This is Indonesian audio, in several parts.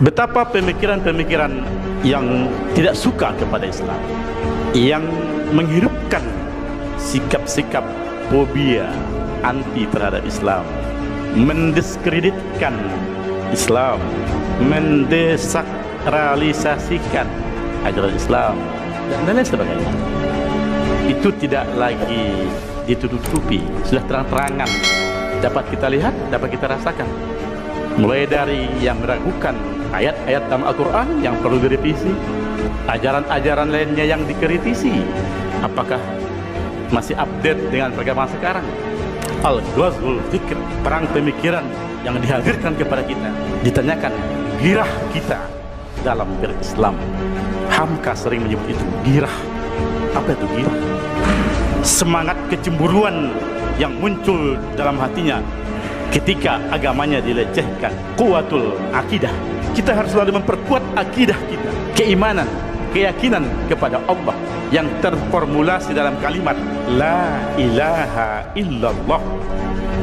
Betapa pemikiran-pemikiran yang tidak suka kepada Islam, yang menghidupkan sikap-sikap fobia anti terhadap Islam, mendiskreditkan Islam, mendesakralisasikan ajaran Islam, dan lain sebagainya. Itu tidak lagi ditutupi, sudah terang-terangan dapat kita lihat, dapat kita rasakan. Mulai dari yang meragukan ayat-ayat dalam Al-Quran yang perlu direvisi, ajaran-ajaran lainnya yang dikritisi, apakah masih update dengan perkembangan sekarang. Al-Ghazwul Fikr, perang pemikiran yang dihadirkan kepada kita, ditanyakan girah kita dalam berislam. Hamka sering menyebut itu girah. Apa itu girah? Semangat kecemburuan yang muncul dalam hatinya ketika agamanya dilecehkan. Quwwatul akidah. Kita harus selalu memperkuat akidah kita, keimanan, keyakinan kepada Allah yang terformulasi dalam kalimat La ilaha illallah.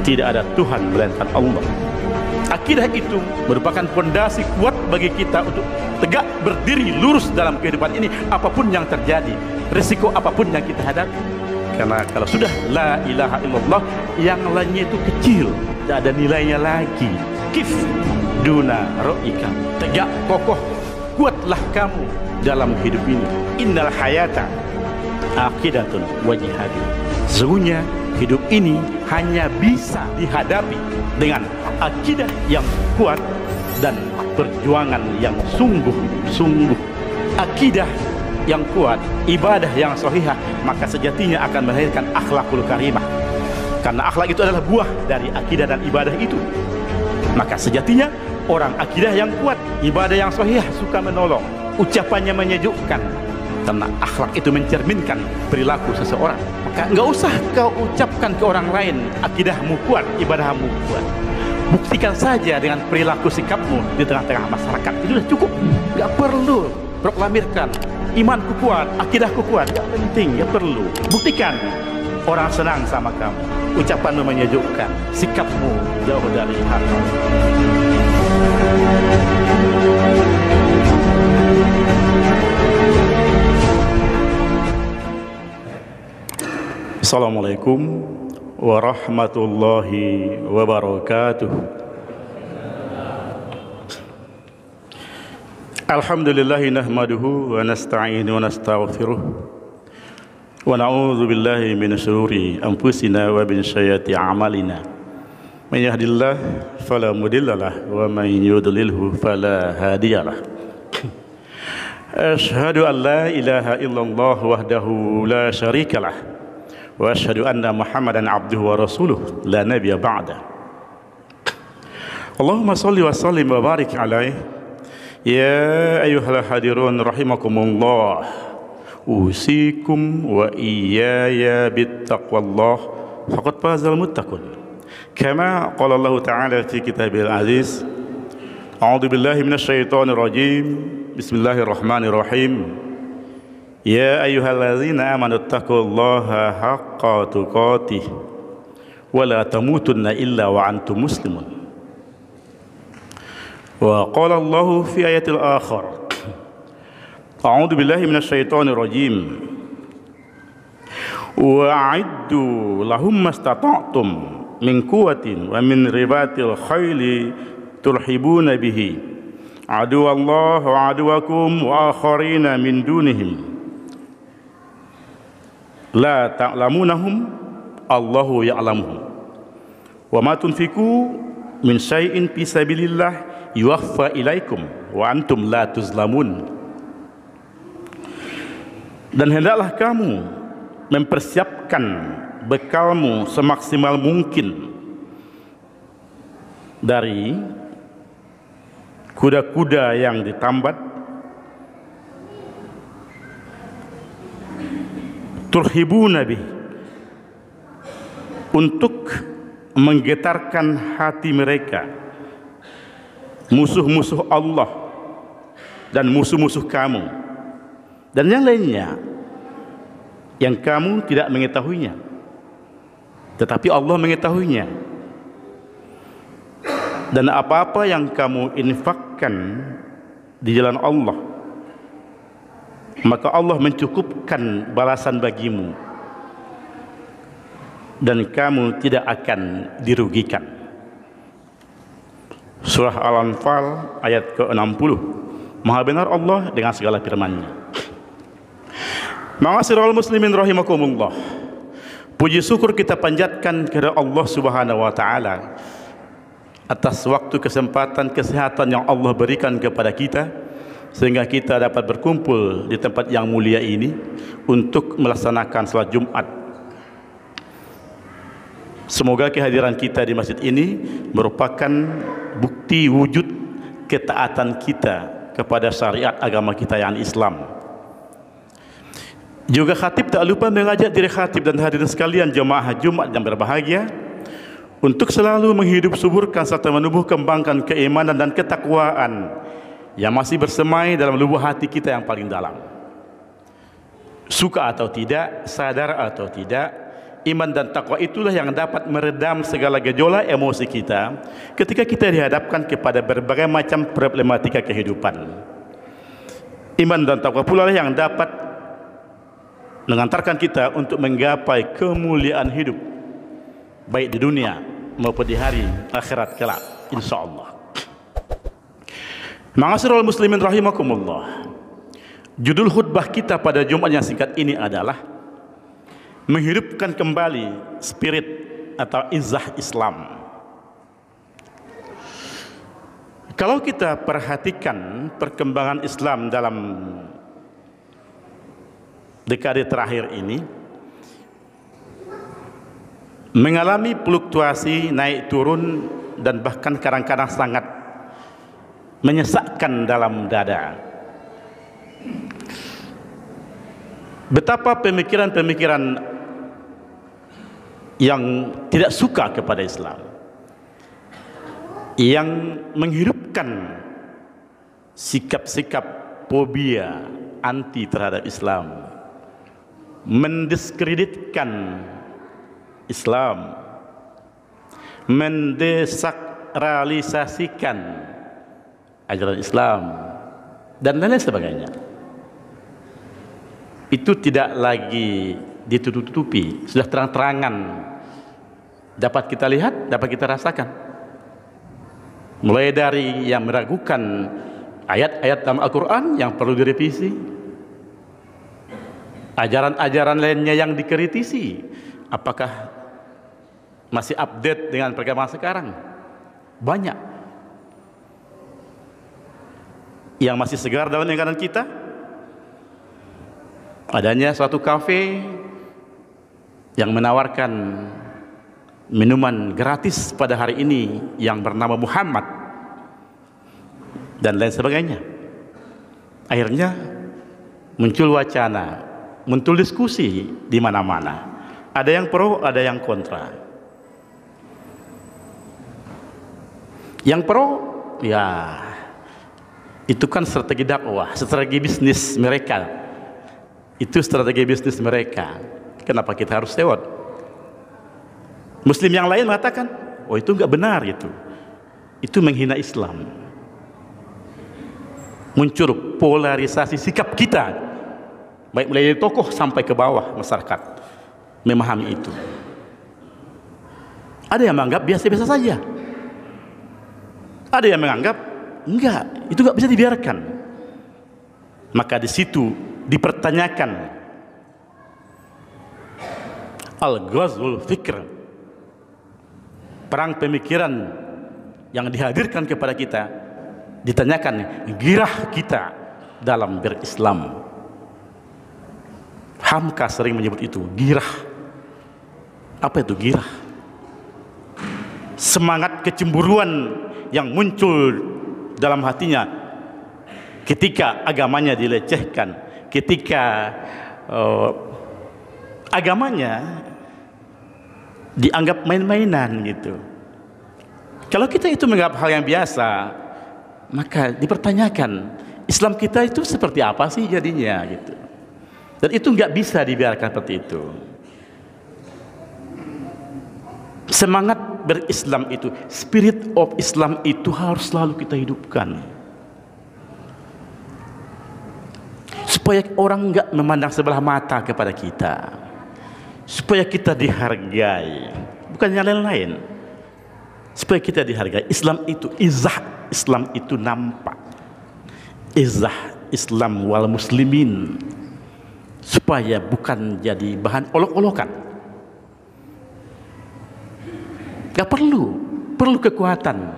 Tidak ada Tuhan melainkan Allah. Akidah itu merupakan fondasi kuat bagi kita untuk tegak berdiri lurus dalam kehidupan ini, apapun yang terjadi, risiko apapun yang kita hadapi. Karena kalau sudah la ilaha illallah, yang lainnya itu kecil, tidak ada nilainya lagi. Kif duna ro'ika, tegak kokoh, kuatlah kamu dalam hidup ini. Innal hayata aqidatun wa jihadun. Sesungguhnya hidup ini hanya bisa dihadapi dengan akidah yang kuat dan perjuangan yang sungguh-sungguh. Akidah yang kuat, ibadah yang sahihah, maka sejatinya akan melahirkan akhlakul karimah. Karena akhlak itu adalah buah dari akidah dan ibadah itu. Maka sejatinya orang akidah yang kuat, ibadah yang sahihah, suka menolong, ucapannya menyejukkan. Karena akhlak itu mencerminkan perilaku seseorang. Maka nggak usah kau ucapkan ke orang lain akidahmu kuat, ibadahmu kuat. Buktikan saja dengan perilaku sikapmu di tengah-tengah masyarakat. Itu sudah cukup. Nggak perlu proklamirkan imanku kuat, akidahku kuat. Nggak penting, nggak perlu. Buktikan orang senang sama kamu, ucapanmu menyejukkan, sikapmu jauh dari haram. Assalamualaikum warahmatullahi wabarakatuh. Alhamdulillahi nahmaduhu wa nasta'inu wa nastaghfiruh wa na'udzu billahi min syururi anfusina wa min sayyiati a'malina. May yahdihillahu fala mudhillalah wa may yudlilhu fala hadiyalah. Asyhadu an la ilaha illallah wahdahu la syarikalah wa asyhadu anna Muhammadan abduhu wa rasuluh la nabiyya ba'da. Allahumma shalli wa sallim wa barik alaihi. Ya ayyuhal hadirun rahimakumullah. Usikum wa iyaya bittaqwallah faqad fazal muttaqun. Kama qala Allah Ta'ala fi kitabil aziz. A'udzu billahi minasyaitonir rajim. Bismillahirrahmanirrahim. Ya ayyuhalladzina amanu taqullaha haqqa tuqatih wa la tamutunna illa wa antum muslimun. Wa qala Allahu fi ayatil akhar. A'udzu billahi minasyaitonir rajim. Wa a'iddu lahum mastata'tum min quwwatin wa min ribatil khayli turhibuna bihi aduwallahi wa aduwakum wa akharina min dunihim la ta'lamunahum Allahu ya'lamuhum wa ma tunfiqu min syai'in fi sabilillah yuwaffa ilaikum wa antum la tuzlamun. Dan hendaklah kamu mempersiapkan bekalmu semaksimal mungkin dari kuda-kuda yang ditambat, turhibuna bih, untuk menggetarkan hati mereka, musuh-musuh Allah dan musuh-musuh kamu, dan yang lainnya yang kamu tidak mengetahuinya, tetapi Allah mengetahuinya. Dan apa-apa yang kamu infakkan di jalan Allah, maka Allah mencukupkan balasan bagimu dan kamu tidak akan dirugikan. Surah Al-Anfal ayat ke-60. Maha benar Allah dengan segala firman-Nya. Ma'asyiral muslimin rahimakumullah. Puji syukur kita panjatkan kepada Allah Subhanahu wa taala atas waktu, kesempatan, kesehatan yang Allah berikan kepada kita sehingga kita dapat berkumpul di tempat yang mulia ini untuk melaksanakan salat Jumat. Semoga kehadiran kita di masjid ini merupakan bukti wujud ketaatan kita kepada syariat agama kita yang Islam. Juga khatib tak lupa mengajak diri khatib dan hadirin sekalian jemaah Jumat yang berbahagia untuk selalu menghidup suburkan serta menumbuh kembangkan keimanan dan ketakwaan yang masih bersemai dalam lubuk hati kita yang paling dalam. Suka atau tidak, sadar atau tidak, iman dan takwa itulah yang dapat meredam segala gejolak emosi kita ketika kita dihadapkan kepada berbagai macam problematika kehidupan. Iman dan takwa pula yang dapat mengantarkan kita untuk menggapai kemuliaan hidup baik di dunia maupun di hari akhirat kelak, insyaallah. Ma'asyiral muslimin rahimakumullah. Judul khutbah kita pada Jumat yang singkat ini adalah menghidupkan kembali spirit atau izah Islam. Kalau kita perhatikan perkembangan Islam dalam dekade terakhir ini mengalami fluktuasi naik turun dan bahkan kadang-kadang sangat menyesakkan dalam dada. Betapa pemikiran-pemikiran yang tidak suka kepada Islam, yang menghidupkan sikap-sikap fobia anti terhadap Islam, mendiskreditkan Islam, mendesakralisasikan ajaran Islam dan lain sebagainya. Itu tidak lagi ditutup-tutupi, sudah terang-terangan dapat kita lihat, dapat kita rasakan. Mulai dari yang meragukan ayat-ayat dalam Al-Quran yang perlu direvisi, ajaran-ajaran lainnya yang dikritisi, apakah masih update dengan perkembangan sekarang? Banyak yang masih segar dalam ingatan kita. Adanya suatu kafe yang menawarkan minuman gratis pada hari ini yang bernama Muhammad dan lain sebagainya. Akhirnya muncul wacana, muncul diskusi di mana-mana. Ada yang pro, ada yang kontra. Yang pro, ya itu kan strategi dakwah, strategi bisnis mereka. Itu strategi bisnis mereka. Kenapa kita harus lewat? Muslim yang lain mengatakan, oh itu enggak benar itu. Itu menghina Islam. Muncul polarisasi sikap kita, baik mulai dari tokoh sampai ke bawah masyarakat memahami itu. Ada yang menganggap biasa-biasa saja. Ada yang menganggap enggak, itu enggak bisa dibiarkan. Maka di situ dipertanyakan al-ghazwul fikr, perang pemikiran yang dihadirkan kepada kita. Ditanyakan girah kita dalam berislam. Hamka sering menyebut itu girah. Apa itu girah? Semangat kecemburuan yang muncul dalam hatinya ketika agamanya dilecehkan, ketika agamanya dianggap main-mainan gitu. Kalau kita itu menganggap hal yang biasa, maka dipertanyakan Islam kita itu seperti apa sih jadinya gitu. Dan itu nggak bisa dibiarkan seperti itu. Semangat berislam itu, spirit of Islam itu harus selalu kita hidupkan. supaya orang enggak memandang sebelah mata kepada kita, supaya kita dihargai, bukan yang lain-lain, supaya kita dihargai. Islam itu izzah, Islam itu nampak, izzah Islam wal muslimin, supaya bukan jadi bahan olok-olokan. Gak perlu kekuatan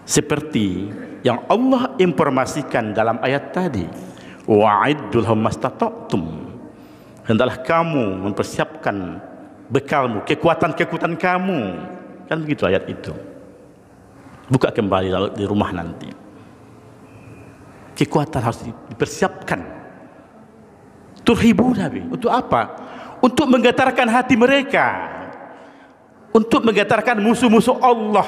seperti yang Allah informasikan dalam ayat tadi, wa'iddu lahum mastata'tum, hendaklah kamu mempersiapkan bekalmu, kekuatan kamu, kan begitu ayat itu. Buka kembali lalu di rumah nanti. Kekuatan harus dipersiapkan. Turhibu Nabi, untuk apa? Untuk menggetarkan hati mereka, untuk menggetarkan musuh-musuh Allah,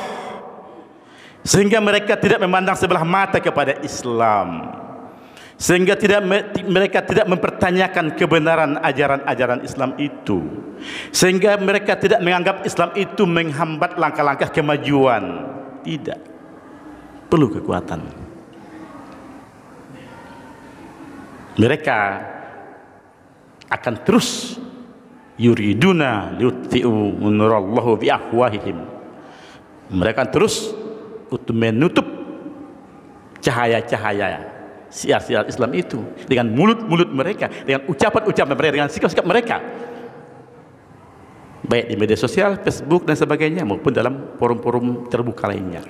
sehingga mereka tidak memandang sebelah mata kepada Islam, sehingga mereka tidak mempertanyakan kebenaran ajaran-ajaran Islam itu, sehingga mereka tidak menganggap Islam itu menghambat langkah-langkah kemajuan. Tidak perlu kekuatan. Mereka akan terus yuriduna liyutfi'u nurallahu bi afwahihim. Mereka akan terus untuk menutup cahaya-cahaya siar-siar Islam itu dengan mulut-mulut mereka, dengan ucapan-ucapan mereka, dengan sikap-sikap mereka, baik di media sosial, Facebook dan sebagainya, maupun dalam forum-forum terbuka lainnya.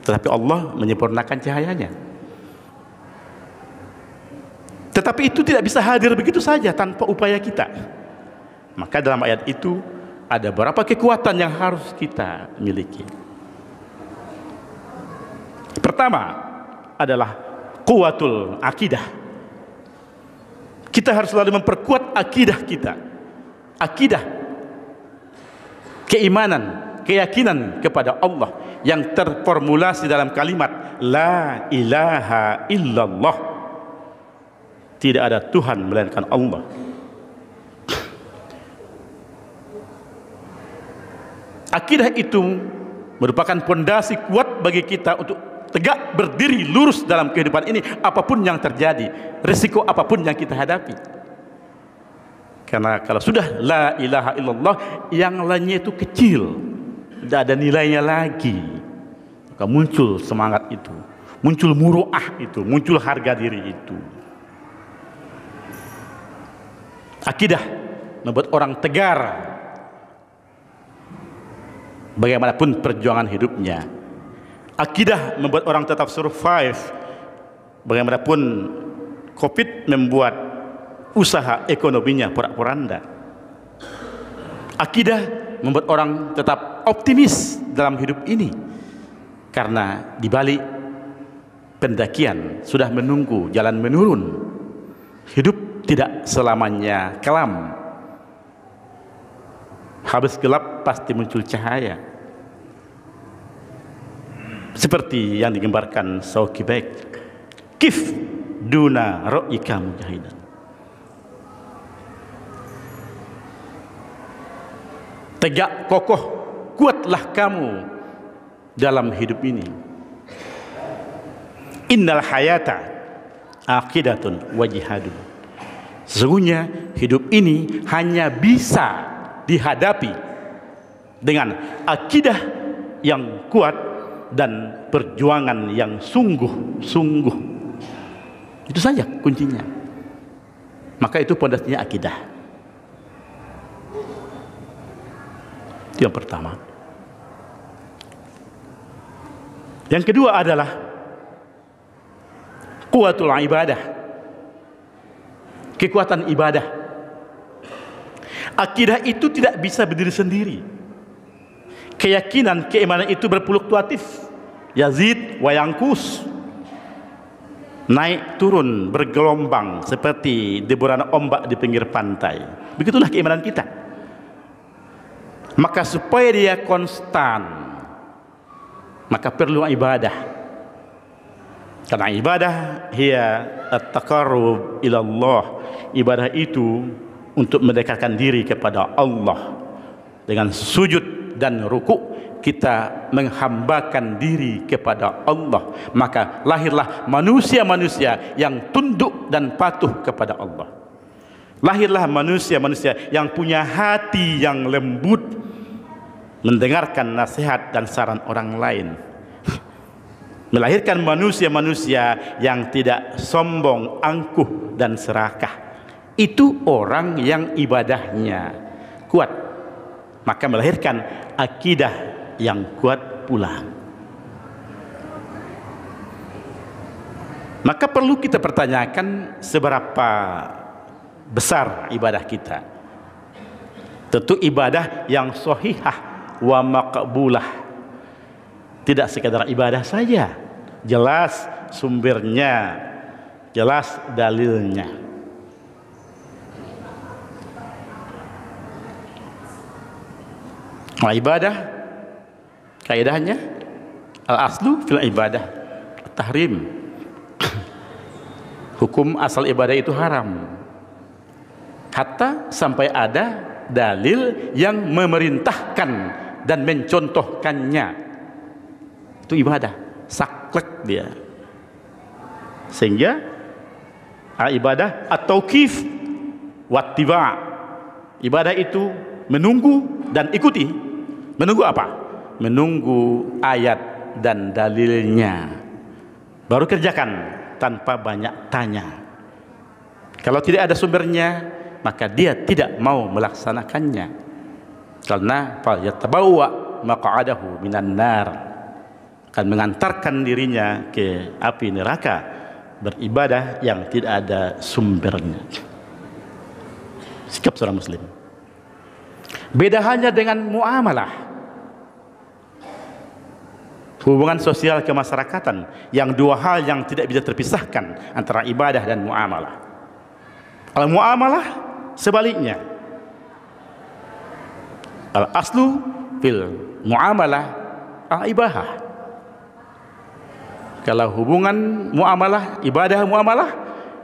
Tetapi Allah menyempurnakan cahayanya. Tetapi itu tidak bisa hadir begitu saja tanpa upaya kita. Maka dalam ayat itu ada beberapa kekuatan yang harus kita miliki. Pertama adalah quwwatul akidah. Kita harus selalu memperkuat akidah kita. Akidah, keimanan, keyakinan kepada Allah yang terformulasi dalam kalimat la ilaha illallah. Tidak ada Tuhan melainkan Allah. Akidah itu merupakan pondasi kuat bagi kita untuk tegak berdiri lurus dalam kehidupan ini, apapun yang terjadi, risiko apapun yang kita hadapi. Karena kalau sudah la ilaha illallah, yang lainnya itu kecil, tidak ada nilainya lagi. Maka muncul semangat itu, muncul muru'ah itu, muncul harga diri itu. Akidah membuat orang tegar bagaimanapun perjuangan hidupnya. Akidah membuat orang tetap survive bagaimanapun COVID membuat usaha ekonominya porak-poranda. Akidah membuat orang tetap optimis dalam hidup ini, karena di balik pendakian sudah menunggu jalan menurun. Hidup tidak selamanya kelam. Habis gelap pasti muncul cahaya. Seperti yang digambarkan Sauki Baik, kif duna ra'ika mujahidan. Tegak kokoh, kuatlah kamu dalam hidup ini. Innal hayata aqidatun wa jihadun. Sesungguhnya hidup ini hanya bisa dihadapi dengan akidah yang kuat dan perjuangan yang sungguh-sungguh. Itu saja kuncinya. Maka itu pondasinya akidah. Itu yang pertama. Yang kedua adalah quwwatul ibadah. Kekuatan ibadah. Akidah itu tidak bisa berdiri sendiri. Keyakinan, keimanan itu berfluktuatif, yazid wa yanqus, naik turun bergelombang seperti deburan ombak di pinggir pantai. Begitulah keimanan kita. Maka supaya dia konstan, maka perlu ibadah. Karena ibadah hiya at-taqarrub ila Allah. Ibadah itu untuk mendekatkan diri kepada Allah dengan sujud dan ruku, kita menghambakan diri kepada Allah, maka lahirlah manusia-manusia yang tunduk dan patuh kepada Allah. Lahirlah manusia-manusia yang punya hati yang lembut, mendengarkan nasihat dan saran orang lain. Melahirkan manusia-manusia yang tidak sombong, angkuh dan serakah. Itu orang yang ibadahnya kuat, maka melahirkan akidah yang kuat pula. Maka perlu kita pertanyakan seberapa besar ibadah kita. Tentu ibadah yang sahihah wa maqbulah, tidak sekadar ibadah saja, jelas sumbernya, jelas dalilnya. Nah, ibadah kaidahnya al-aslu fil ibadah tahrim. Hukum asal ibadah itu haram, hatta sampai ada dalil yang memerintahkan dan mencontohkannya. Itu ibadah saklek dia. Sehingga ibadah at-tauqif wattiba'. Ibadah itu menunggu dan ikuti. Menunggu apa? Menunggu ayat dan dalilnya, baru kerjakan tanpa banyak tanya. Kalau tidak ada sumbernya, maka dia tidak mau melaksanakannya, karena falyatabawwa maq'adahu minan nar, akan mengantarkan dirinya ke api neraka beribadah yang tidak ada sumbernya. Sikap seorang muslim. Beda hanya dengan muamalah, hubungan sosial kemasyarakatan, yang dua hal yang tidak bisa terpisahkan antara ibadah dan muamalah. Kalau muamalah sebaliknya, al aslu fil muamalah al ibahah. Kalau hubungan muamalah, ibadah muamalah,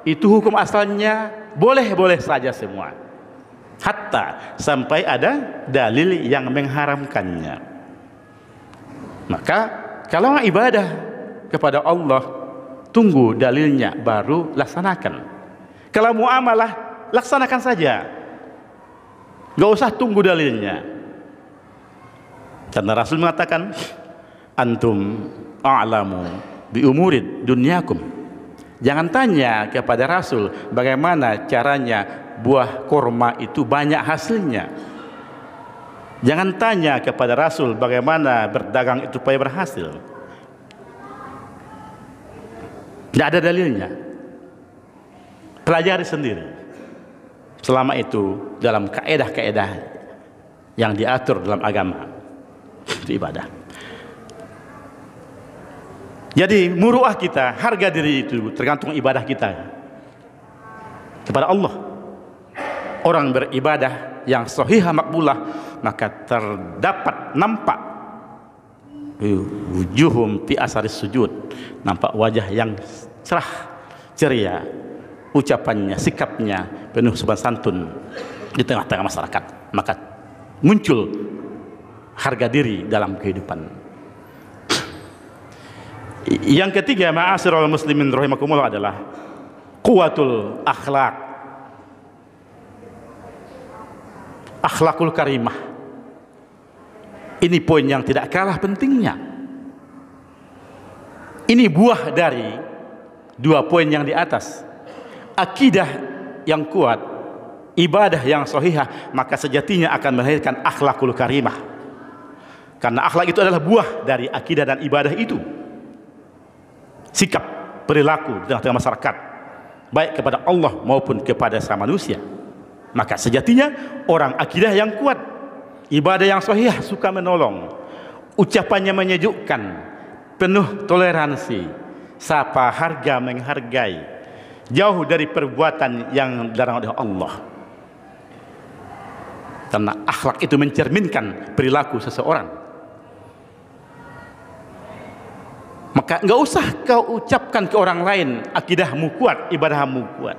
itu hukum asalnya boleh-boleh saja semua, hatta sampai ada dalil yang mengharamkannya. Maka kalau ibadah kepada Allah, tunggu dalilnya baru laksanakan. Kalau muamalah, laksanakan saja, gak usah tunggu dalilnya. Karena Rasul mengatakan, antum a'lamu bi umurid dunyakum. Jangan tanya kepada Rasul bagaimana caranya buah korma itu banyak hasilnya. Jangan tanya kepada Rasul bagaimana berdagang itu supaya berhasil. Tidak ada dalilnya. Pelajari sendiri. Selama itu dalam kaedah-kaedah yang diatur dalam agama, itu ibadah. Jadi muruah kita, harga diri itu tergantung ibadah kita kepada Allah. Orang beribadah yang sahihah makbulah, maka terdapat nampak wujuhum fi asaris sujud, nampak wajah yang cerah ceria, ucapannya, sikapnya penuh sopan santun di tengah-tengah masyarakat. Maka muncul harga diri dalam kehidupan. Yang ketiga, ma'asyiral muslimin rahimakumullah, adalah quwwatul akhlak, akhlakul karimah. Ini poin yang tidak kalah pentingnya. Ini buah dari dua poin yang di atas. Akidah yang kuat, ibadah yang sahihah, maka sejatinya akan melahirkan akhlakul karimah. Karena akhlak itu adalah buah dari akidah dan ibadah itu. Sikap, perilaku di tengah-tengah masyarakat, baik kepada Allah maupun kepada sama manusia. Maka sejatinya orang akidah yang kuat, ibadah yang sahih, suka menolong, ucapannya menyejukkan, penuh toleransi, sapa harga menghargai, jauh dari perbuatan yang dilarang oleh Allah. Karena akhlak itu mencerminkan perilaku seseorang. Maka enggak usah kau ucapkan ke orang lain akidahmu kuat, ibadahmu kuat.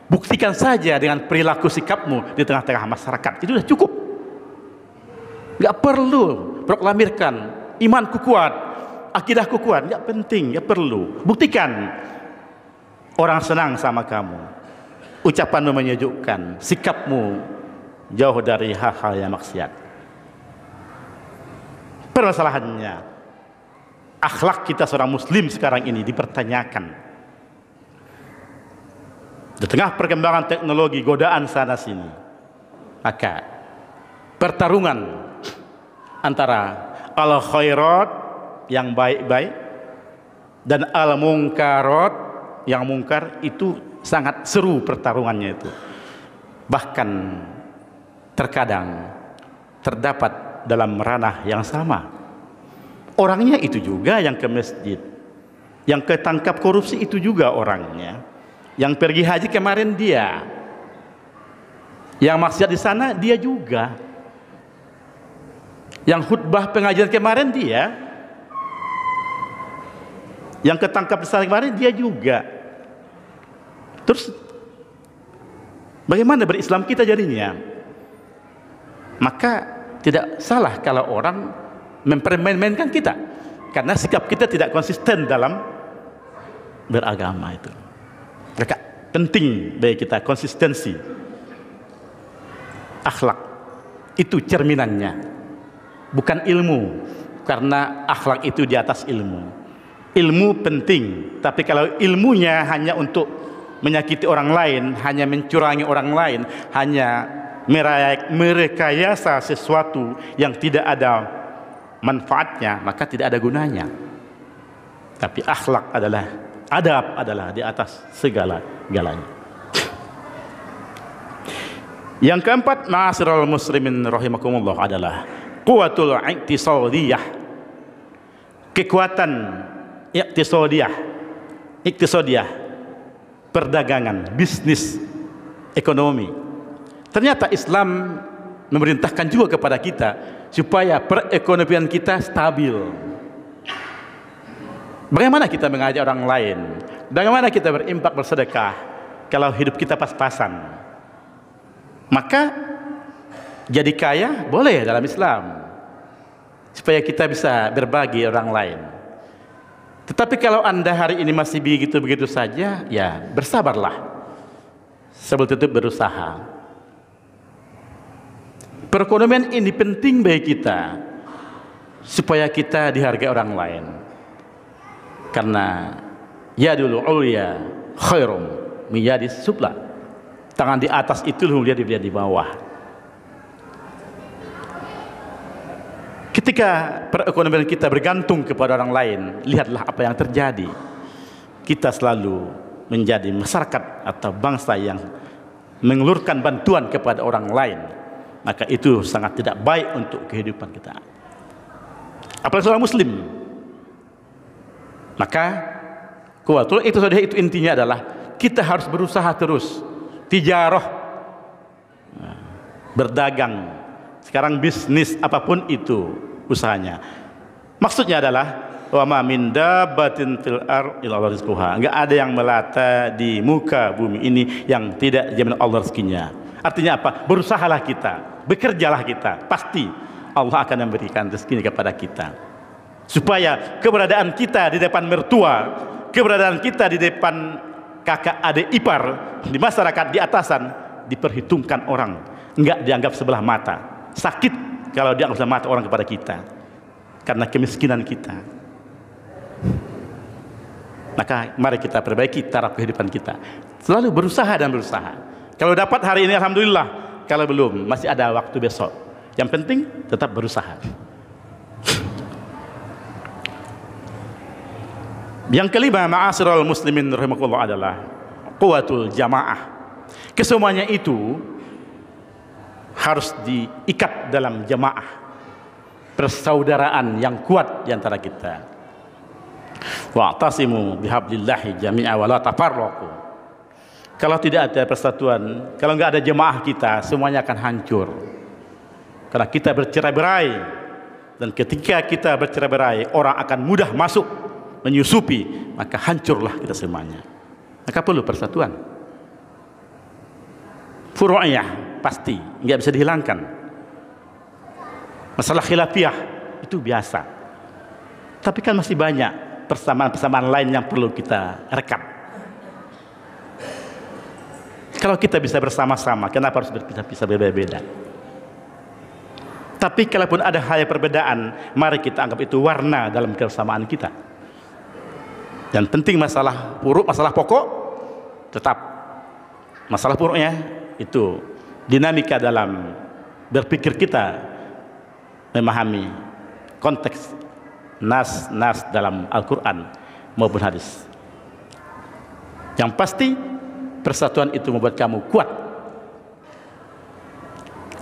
Buktikan saja dengan perilaku sikapmu di tengah-tengah masyarakat. Itu sudah cukup. Enggak perlu proklamirkan imanku kuat, akidahku kuat. Nggak penting, nggak perlu. Buktikan orang senang sama kamu, ucapanmu menyejukkan, sikapmu jauh dari hal-hal yang maksiat. Permasalahannya, akhlak kita seorang muslim sekarang ini dipertanyakan. Di tengah perkembangan teknologi, godaan sana sini, maka pertarungan antara al khairat yang baik-baik dan al munkarat yang mungkar itu sangat seru pertarungannya itu. Bahkan terkadang terdapat dalam ranah yang sama. Orangnya itu juga yang ke masjid, yang ketangkap korupsi itu juga orangnya. Yang pergi haji kemarin dia, yang maksiat di sana dia juga, yang khutbah pengajian kemarin dia, yang ketangkap di sana kemarin dia juga. Terus bagaimana berislam kita jadinya? Maka tidak salah kalau orang mempermain-mainkan kita, karena sikap kita tidak konsisten dalam beragama itu. Maka penting bagi kita konsistensi akhlak, itu cerminannya, bukan ilmu, karena akhlak itu di atas ilmu. Ilmu penting, tapi kalau ilmunya hanya untuk menyakiti orang lain, hanya mencurangi orang lain, hanya merekayasa sesuatu yang tidak ada manfaatnya, maka tidak ada gunanya. Tapi akhlak adalah, adab adalah di atas segala-galanya. Yang keempat, ma'asyiral muslimin rahimakumullah, adalah quwwatul iktisadiyah, kekuatan iktisadiyah, perdagangan, bisnis, ekonomi. Ternyata Islam memerintahkan juga kepada kita supaya perekonomian kita stabil. Bagaimana kita mengajak orang lain? Bagaimana kita berimpak, bersedekah kalau hidup kita pas-pasan? Maka jadi kaya boleh dalam Islam, supaya kita bisa berbagi orang lain. Tetapi kalau Anda hari ini masih begitu-begitu saja, ya bersabarlah sambil tetap berusaha. Perekonomian ini penting bagi kita supaya kita dihargai orang lain. Karena yadul ulya khairum min yadis sufla. Tangan di atas itu lebih dilihat di bawah. Ketika perekonomian kita bergantung kepada orang lain, lihatlah apa yang terjadi. Kita selalu menjadi masyarakat atau bangsa yang mengelurkan bantuan kepada orang lain. Maka itu sangat tidak baik untuk kehidupan kita. Apalagi seorang muslim. Maka kuatul itu intinya adalah kita harus berusaha terus, tijarah, berdagang. Sekarang bisnis apapun itu usahanya. Maksudnya adalah wa ma min dabbatin fil ardh illa rizquha. Enggak ada yang melata di muka bumi ini yang tidak dijamin Allah rezekinya. Artinya apa? Berusahalah kita, bekerjalah kita, pasti Allah akan memberikan rezeki kepada kita. Supaya keberadaan kita di depan mertua, keberadaan kita di depan kakak adik ipar, di masyarakat, di atasan, diperhitungkan orang, enggak dianggap sebelah mata. Sakit kalau dianggap sebelah mata orang kepada kita karena kemiskinan kita. Maka mari kita perbaiki taraf kehidupan kita, selalu berusaha dan berusaha. Kalau dapat hari ini alhamdulillah, kalau belum masih ada waktu besok. Yang penting tetap berusaha. Yang kelima, ma'asyiral muslimin rahimakumullah, adalah quwwatul jamaah. Kesemuanya itu harus diikat dalam jamaah, persaudaraan yang kuat di antara kita. Wa'tasimu bihablillahi jami'a wa la tafarraqu. Kalau tidak ada persatuan, kalau enggak ada jamaah kita, semuanya akan hancur. Karena kita bercerai-berai, dan ketika kita bercerai-berai, orang akan mudah masuk, menyusupi, maka hancurlah kita semuanya. Maka perlu persatuan. Furu'iyah pasti nggak bisa dihilangkan. Masalah khilafiyah itu biasa. Tapi kan masih banyak persamaan-persamaan lain yang perlu kita rekap. Kalau kita bisa bersama-sama, kenapa harus bisa berbeda-beda? Tapi kalaupun ada hal yang perbedaan, mari kita anggap itu warna dalam kebersamaan kita. Dan penting masalah pokok, tetap masalah pokoknya itu dinamika dalam berpikir kita memahami konteks nas dalam Al-Quran maupun hadis. Yang pasti persatuan itu membuat kamu kuat.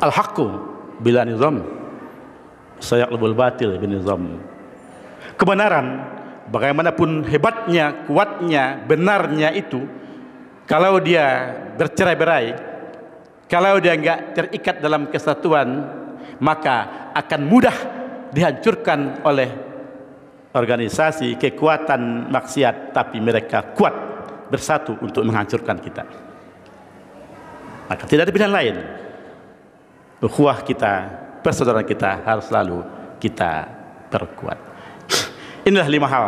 Al-haqqu bila nizam sayaqlubul batil bin nizam. Kebenaran bagaimanapun hebatnya, kuatnya, benarnya itu, kalau dia bercerai-berai, kalau dia enggak terikat dalam kesatuan, maka akan mudah dihancurkan oleh organisasi kekuatan maksiat, tapi mereka kuat bersatu untuk menghancurkan kita. Maka tidak ada pilihan lain. Ukhuwah kita, persaudaraan kita harus selalu kita perkuat. Inilah 5 hal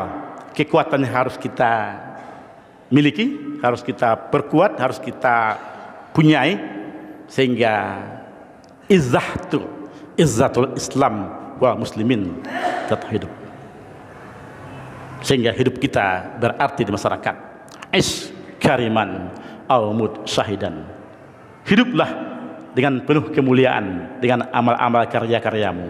kekuatan yang harus kita miliki, harus kita perkuat, harus kita punyai, sehingga izzatul Islam wal muslimin tetap hidup, sehingga hidup kita berarti di masyarakat. Ish kariman aw mut syahidan. Hiduplah dengan penuh kemuliaan dengan amal-amal karya-karyamu,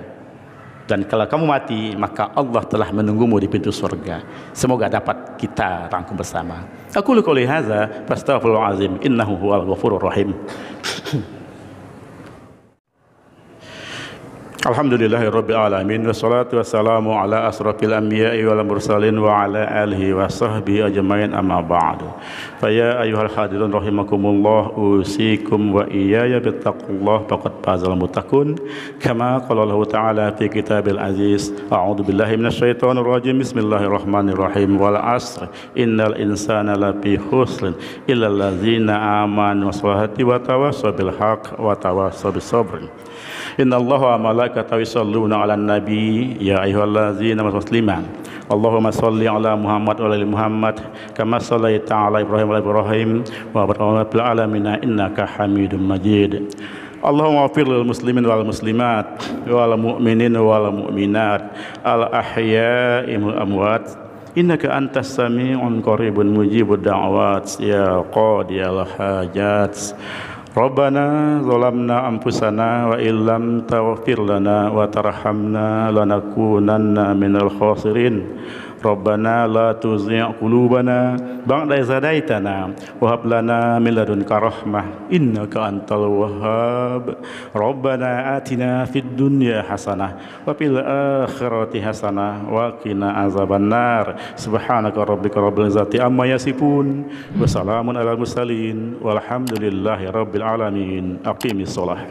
dan kalau kamu mati maka Allah telah menunggumu di pintu surga. Semoga dapat kita rangkum bersama. Aku qouli hadza fastaghfirullahalazim innahu huwal ghafurur rahim. Alhamdulillahirabbil alamin wassalatu wassalamu ala asrofil anbiya'i wal mursalin wa ala alihi wa sahbihi ajmain, amma ba'du. Fa ya ayyuhal hadirun rahimakumullah, usikum wa iyaya bittaqullah faqad fazal muttaqun. Kama qala Allah ta'ala fi kitabil aziz, a'udzu billahi minasyaitonir rajim, bismillahirrahmanirrahim, wal 'asr innal insana lafi khusr illa allazina amanu wa tawassaw bil haqq wa tawassaw bis sabr. Innallaha wa malaikatahu yusholluna 'alan nabi ya ayyuhallazina amanu Allahumma shalli 'ala Muhammad wa ali Muhammad kama shallaita 'ala Ibrahim wa Ibrahim wa barik fil alamin innaka Hamidum Majid. Allahumma ighfir lil muslimin wal muslimat wal mu'minin wal mu'minat al ahya'i wal amwat innaka antas sami'un qaribun mujibud da'awat ya qadiyal hajat. Rabbana zalamna anfusana wa illam taghfir lana wa tarhamna lanakunanna minal khasirin. Rabbana la tuzigh qulubana ba'da idh hadaitana wa hab lana min ladunka rahmah innaka antal wahhab. Rabbana atina fid dunya hasanah wa fil akhirati hasanah wa qina azabannar. Subhanaka rabbika rabbil izzati amma yasifun wa salamun alal mursalin walhamdulillahi rabbil alamin. Aqimis shalah.